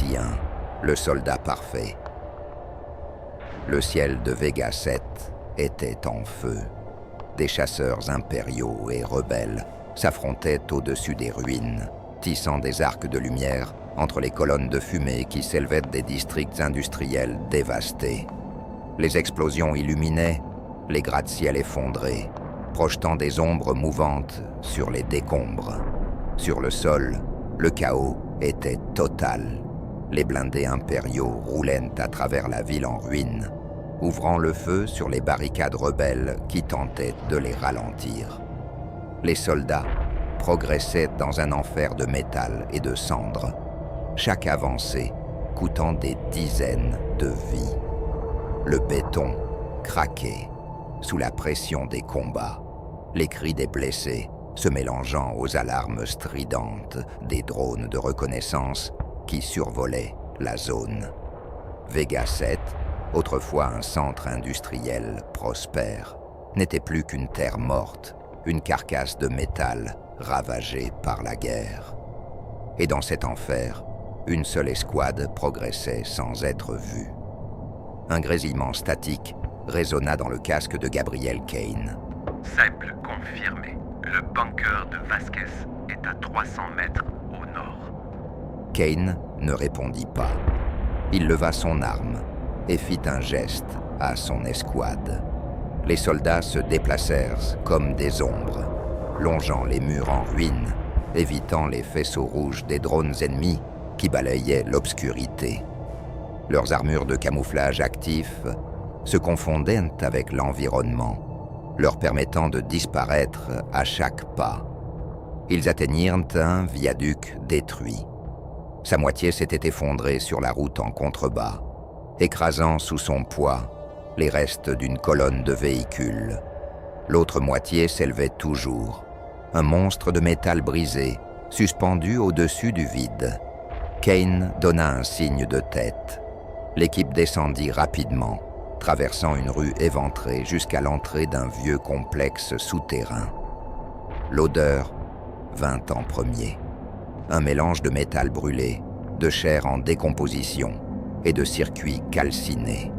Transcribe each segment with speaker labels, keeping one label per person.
Speaker 1: Adrien, le soldat parfait. Le ciel de Vega 7 était en feu. Des chasseurs impériaux et rebelles s'affrontaient au-dessus des ruines, tissant des arcs de lumière entre les colonnes de fumée qui s'élevaient des districts industriels dévastés. Les explosions illuminaient, les gratte-ciels effondrés, projetant des ombres mouvantes sur les décombres. Sur le sol, le chaos était total. Les blindés impériaux roulaient à travers la ville en ruine, ouvrant le feu sur les barricades rebelles qui tentaient de les ralentir. Les soldats progressaient dans un enfer de métal et de cendres, chaque avancée coûtant des dizaines de vies. Le béton craquait sous la pression des combats, les cris des blessés se mélangeant aux alarmes stridentes des drones de reconnaissance qui survolaient la zone. Vega 7, autrefois un centre industriel prospère, n'était plus qu'une terre morte, une carcasse de métal ravagée par la guerre. Et dans cet enfer, une seule escouade progressait sans être vue. Un grésillement statique résonna dans le casque de Gabriel Kane.
Speaker 2: Cible confirmée. Le bunker de Vasquez est à 300 mètres au nord.
Speaker 1: Kane ne répondit pas. Il leva son arme et fit un geste à son escouade. Les soldats se déplacèrent comme des ombres, longeant les murs en ruine, évitant les faisceaux rouges des drones ennemis qui balayaient l'obscurité. Leurs armures de camouflage actifs se confondaient avec l'environnement, leur permettant de disparaître à chaque pas. Ils atteignirent un viaduc détruit. Sa moitié s'était effondrée sur la route en contrebas, écrasant sous son poids les restes d'une colonne de véhicules. L'autre moitié s'élevait toujours, un monstre de métal brisé, suspendu au-dessus du vide. Kane donna un signe de tête. L'équipe descendit rapidement, traversant une rue éventrée jusqu'à l'entrée d'un vieux complexe souterrain. L'odeur vint en premier. Un mélange de métal brûlé, de chair en décomposition et de circuits calcinés.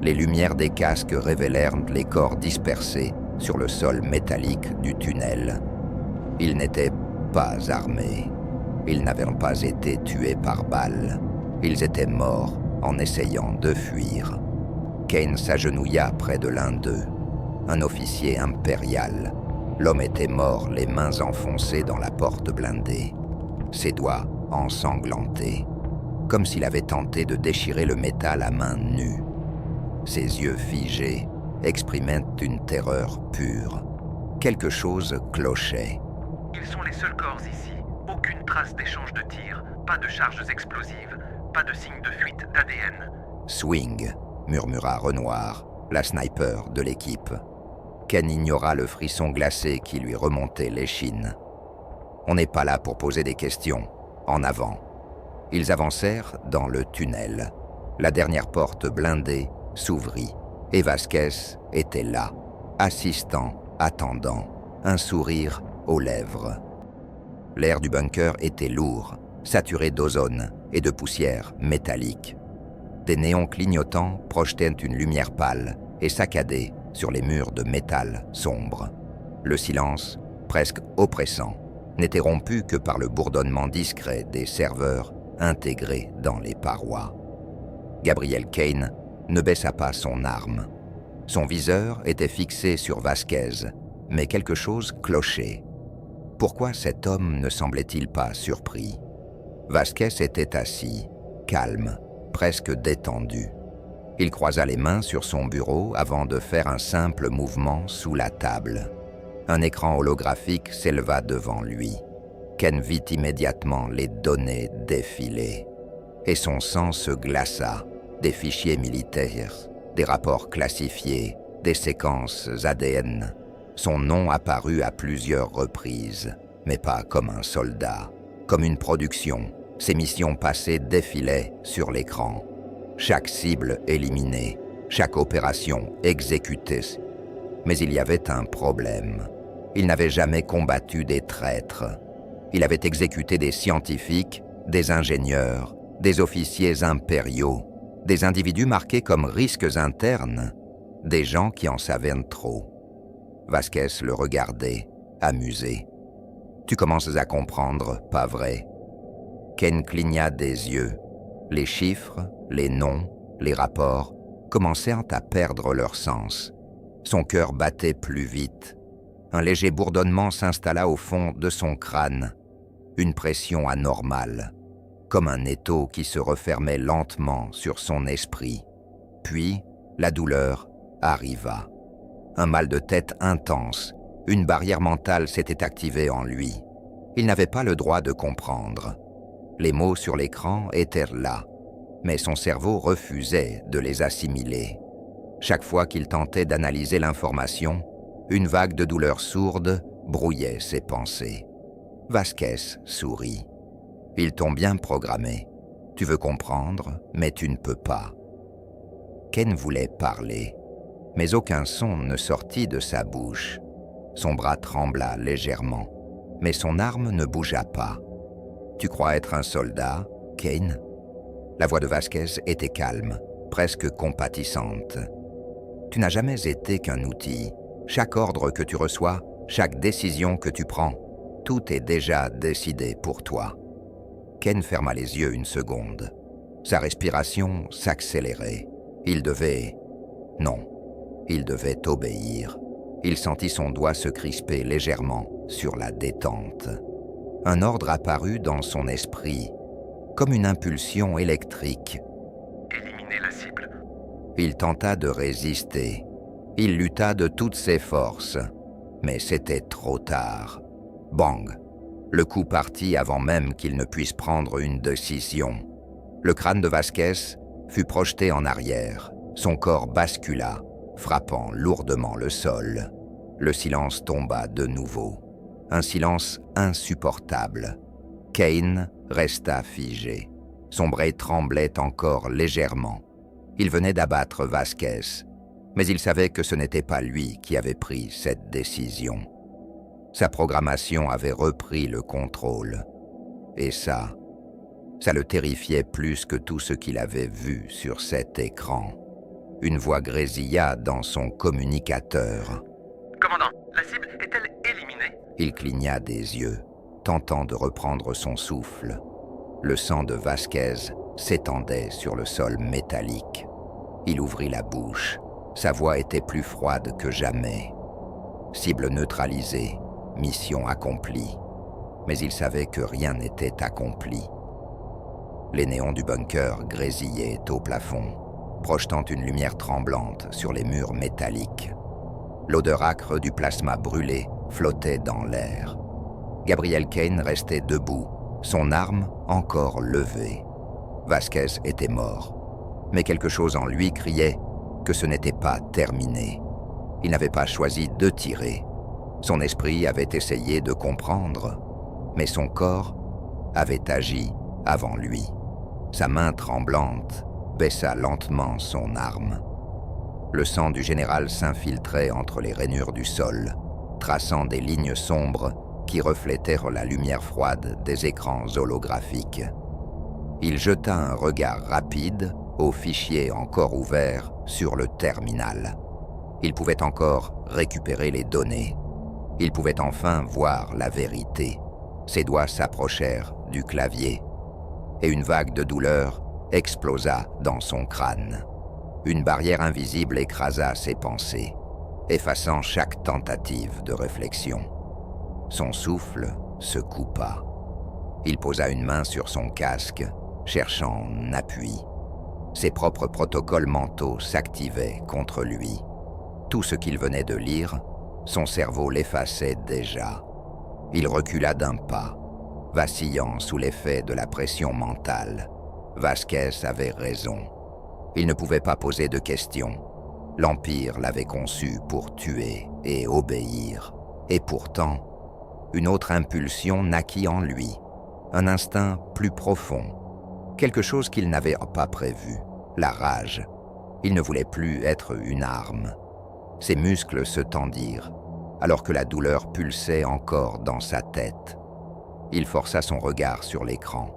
Speaker 1: Les lumières des casques révélèrent les corps dispersés sur le sol métallique du tunnel. Ils n'étaient pas armés. Ils n'avaient pas été tués par balles. Ils étaient morts en essayant de fuir. Kane s'agenouilla près de l'un d'eux, un officier impérial. L'homme était mort, les mains enfoncées dans la porte blindée, ses doigts ensanglantés, comme s'il avait tenté de déchirer le métal à main nue. Ses yeux figés exprimaient une terreur pure. Quelque chose clochait.
Speaker 2: Ils sont les seuls corps ici. Aucune trace d'échange de tirs, pas de charges explosives, pas de signe de fuite d'ADN.
Speaker 1: Swing, murmura Renoir, la sniper de l'équipe. Ken ignora le frisson glacé qui lui remontait l'échine. On n'est pas là pour poser des questions. En avant. Ils avancèrent dans le tunnel. La dernière porte blindée s'ouvrit et Vasquez était là, assistant, attendant, un sourire aux lèvres. L'air du bunker était lourd, saturé d'ozone et de poussière métallique. Des néons clignotants projetaient une lumière pâle et saccadée sur les murs de métal sombre. Le silence, presque oppressant, n'était rompu que par le bourdonnement discret des serveurs intégrés dans les parois. Gabriel Kane ne baissa pas son arme. Son viseur était fixé sur Vasquez, mais quelque chose clochait. Pourquoi cet homme ne semblait-il pas surpris? Vasquez était assis, calme, presque détendu. Il croisa les mains sur son bureau avant de faire un simple mouvement sous la table. Un écran holographique s'éleva devant lui. Ken vit immédiatement les données défiler. Et son sang se glaça. Des fichiers militaires, des rapports classifiés, des séquences ADN. Son nom apparut à plusieurs reprises, mais pas comme un soldat, comme une production. Ses missions passées défilaient sur l'écran. Chaque cible éliminée, chaque opération exécutée. Mais il y avait un problème. Il n'avait jamais combattu des traîtres. Il avait exécuté des scientifiques, des ingénieurs, des officiers impériaux, des individus marqués comme risques internes, des gens qui en savaient trop. Vasquez le regardait, amusé. « Tu commences à comprendre, pas vrai ?» Kane cligna des yeux. Les chiffres, les noms, les rapports commencèrent à perdre leur sens. Son cœur battait plus vite. Un léger bourdonnement s'installa au fond de son crâne. Une pression anormale, comme un étau qui se refermait lentement sur son esprit. Puis, la douleur arriva. Un mal de tête intense, une barrière mentale s'était activée en lui. Il n'avait pas le droit de comprendre. Les mots sur l'écran étaient là, mais son cerveau refusait de les assimiler. Chaque fois qu'il tentait d'analyser l'information, une vague de douleur sourde brouillait ses pensées. Vasquez sourit. « Ils t'ont bien programmé. Tu veux comprendre, mais tu ne peux pas. » Kane voulait parler, mais aucun son ne sortit de sa bouche. Son bras trembla légèrement, mais son arme ne bougea pas. « Tu crois être un soldat, Kane ?» La voix de Vasquez était calme, presque compatissante. « Tu n'as jamais été qu'un outil. Chaque ordre que tu reçois, chaque décision que tu prends, tout est déjà décidé pour toi. » Kane ferma les yeux une seconde. Sa respiration s'accélérait. Il devait... Non, il devait obéir. Il sentit son doigt se crisper légèrement sur la détente. Un ordre apparut dans son esprit, comme une impulsion électrique.
Speaker 2: Éliminer la cible.
Speaker 1: Il tenta de résister. Il lutta de toutes ses forces, mais c'était trop tard. Bang! Le coup partit avant même qu'il ne puisse prendre une décision. Le crâne de Vasquez fut projeté en arrière. Son corps bascula, frappant lourdement le sol. Le silence tomba de nouveau. Un silence insupportable. Kane resta figé. Son bras tremblait encore légèrement. Il venait d'abattre Vasquez, mais il savait que ce n'était pas lui qui avait pris cette décision. Sa programmation avait repris le contrôle. Et ça le terrifiait plus que tout ce qu'il avait vu sur cet écran. Une voix grésilla dans son communicateur.
Speaker 2: « Commandant, la cible est-elle éliminée ?»
Speaker 1: Il cligna des yeux, tentant de reprendre son souffle. Le sang de Vasquez s'étendait sur le sol métallique. Il ouvrit la bouche. Sa voix était plus froide que jamais. Cible neutralisée, mission accomplie. Mais il savait que rien n'était accompli. Les néons du bunker grésillaient au plafond, projetant une lumière tremblante sur les murs métalliques. L'odeur âcre du plasma brûlé flottait dans l'air. Gabriel Kane restait debout, son arme encore levée. Vasquez était mort, mais quelque chose en lui criait que ce n'était pas terminé. Il n'avait pas choisi de tirer. Son esprit avait essayé de comprendre, mais son corps avait agi avant lui. Sa main tremblante baissa lentement son arme. Le sang du général s'infiltrait entre les rainures du sol, traçant des lignes sombres qui reflétèrent la lumière froide des écrans holographiques. Il jeta un regard rapide au fichier encore ouvert sur le terminal. Il pouvait encore récupérer les données. Il pouvait enfin voir la vérité. Ses doigts s'approchèrent du clavier et une vague de douleur explosa dans son crâne. Une barrière invisible écrasa ses pensées, effaçant chaque tentative de réflexion. Son souffle se coupa. Il posa une main sur son casque, cherchant un appui. Ses propres protocoles mentaux s'activaient contre lui. Tout ce qu'il venait de lire, son cerveau l'effaçait déjà. Il recula d'un pas, vacillant sous l'effet de la pression mentale. Vasquez avait raison. Il ne pouvait pas poser de questions. L'Empire l'avait conçu pour tuer et obéir. Et pourtant, une autre impulsion naquit en lui, un instinct plus profond, quelque chose qu'il n'avait pas prévu, la rage. Il ne voulait plus être une arme. Ses muscles se tendirent, alors que la douleur pulsait encore dans sa tête. Il força son regard sur l'écran.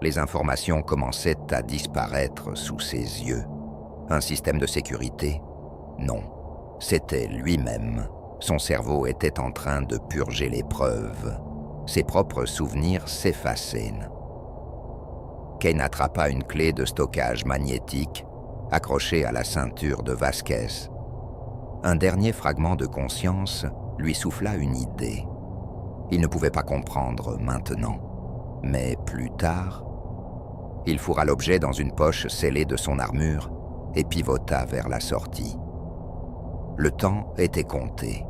Speaker 1: Les informations commençaient à disparaître sous ses yeux. Un système de sécurité? Non. C'était lui-même. Son cerveau était en train de purger les preuves. Ses propres souvenirs s'effaçaient. Kane attrapa une clé de stockage magnétique accrochée à la ceinture de Vasquez. Un dernier fragment de conscience lui souffla une idée. Il ne pouvait pas comprendre maintenant, mais plus tard, il fourra l'objet dans une poche scellée de son armure et pivota vers la sortie. Le temps était compté.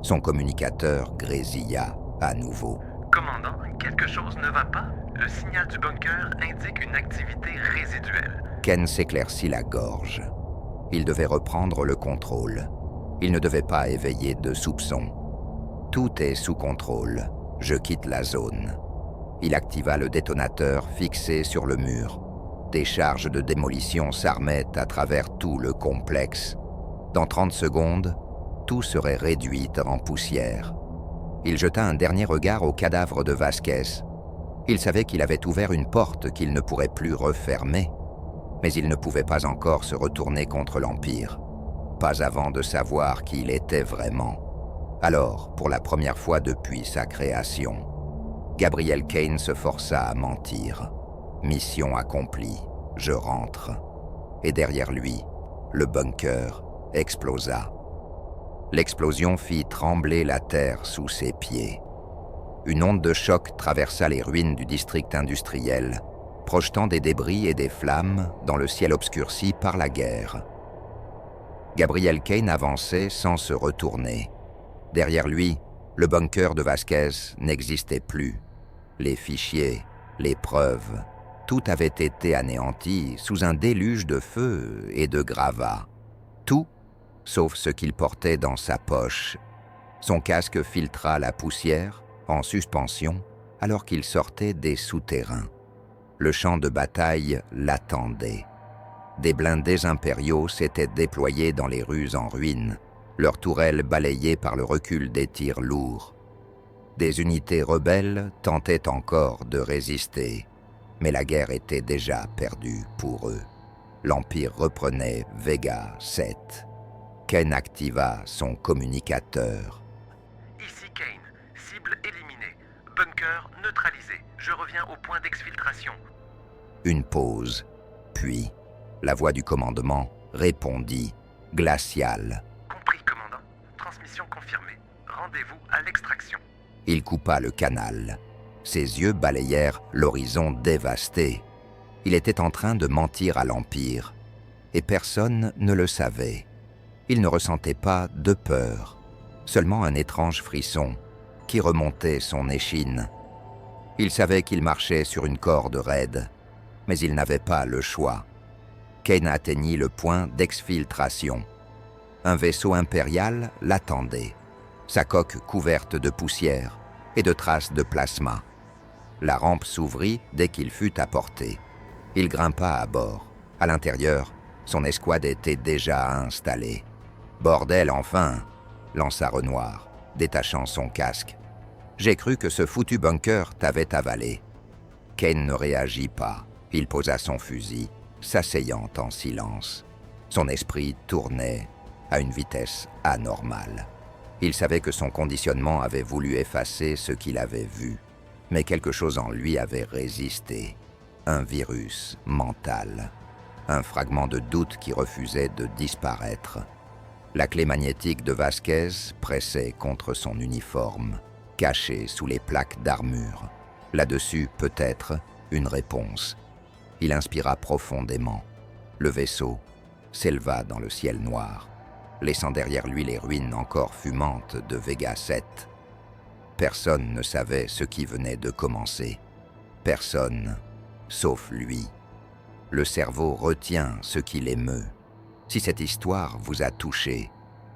Speaker 1: Son communicateur grésilla à nouveau.
Speaker 2: Commandant, quelque chose ne va pas? Le signal du bunker indique une activité résiduelle.
Speaker 1: Ken s'éclaircit la gorge. Il devait reprendre le contrôle. Il ne devait pas éveiller de soupçons. Tout est sous contrôle. Je quitte la zone. Il activa le détonateur fixé sur le mur. Des charges de démolition s'armaient à travers tout le complexe. Dans 30 secondes, tout serait réduit en poussière. Il jeta un dernier regard au cadavre de Vasquez. Il savait qu'il avait ouvert une porte qu'il ne pourrait plus refermer, mais il ne pouvait pas encore se retourner contre l'Empire, pas avant de savoir qui il était vraiment. Alors, pour la première fois depuis sa création, Gabriel Kane se força à mentir. Mission accomplie, je rentre. Et derrière lui, le bunker explosa. L'explosion fit trembler la terre sous ses pieds. Une onde de choc traversa les ruines du district industriel, projetant des débris et des flammes dans le ciel obscurci par la guerre. Gabriel Kane avançait sans se retourner. Derrière lui, le bunker de Vasquez n'existait plus. Les fichiers, les preuves, tout avait été anéanti sous un déluge de feu et de gravats. Tout, sauf ce qu'il portait dans sa poche. Son casque filtra la poussière, en suspension, alors qu'il sortait des souterrains. Le champ de bataille l'attendait. Des blindés impériaux s'étaient déployés dans les rues en ruine, leurs tourelles balayées par le recul des tirs lourds. Des unités rebelles tentaient encore de résister, mais la guerre était déjà perdue pour eux. L'Empire reprenait Vega 7. Kane activa son communicateur.
Speaker 2: Ici Kane, cible éliminée, bunker neutralisé. Je reviens au point d'exfiltration.
Speaker 1: Une pause, puis la voix du commandement répondit, glaciale.
Speaker 2: Compris, commandant. Transmission confirmée. Rendez-vous à l'extraction.
Speaker 1: Il coupa le canal. Ses yeux balayèrent l'horizon dévasté. Il était en train de mentir à l'Empire, et personne ne le savait. Il ne ressentait pas de peur, seulement un étrange frisson qui remontait son échine. Il savait qu'il marchait sur une corde raide, mais il n'avait pas le choix. Kane atteignit le point d'exfiltration. Un vaisseau impérial l'attendait, sa coque couverte de poussière et de traces de plasma. La rampe s'ouvrit dès qu'il fut à portée. Il grimpa à bord. À l'intérieur, son escouade était déjà installée. « Bordel, enfin !» lança Renoir, détachant son casque. « J'ai cru que ce foutu bunker t'avait avalé. » Kane ne réagit pas. Il posa son fusil, s'asseyant en silence. Son esprit tournait à une vitesse anormale. Il savait que son conditionnement avait voulu effacer ce qu'il avait vu, mais quelque chose en lui avait résisté. Un virus mental, un fragment de doute qui refusait de disparaître. La clé magnétique de Vasquez pressait contre son uniforme, caché sous les plaques d'armure. Là-dessus, peut-être, une réponse. Il inspira profondément. Le vaisseau s'éleva dans le ciel noir, laissant derrière lui les ruines encore fumantes de Vega 7. Personne ne savait ce qui venait de commencer. Personne, sauf lui. Le cerveau retient ce qui l'émeut. Si cette histoire vous a touché,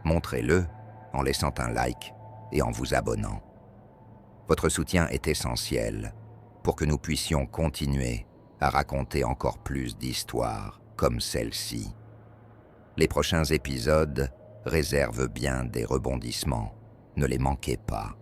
Speaker 1: montrez-le en laissant un like et en vous abonnant. Votre soutien est essentiel pour que nous puissions continuer à raconter encore plus d'histoires comme celle-ci. Les prochains épisodes réservent bien des rebondissements. Ne les manquez pas.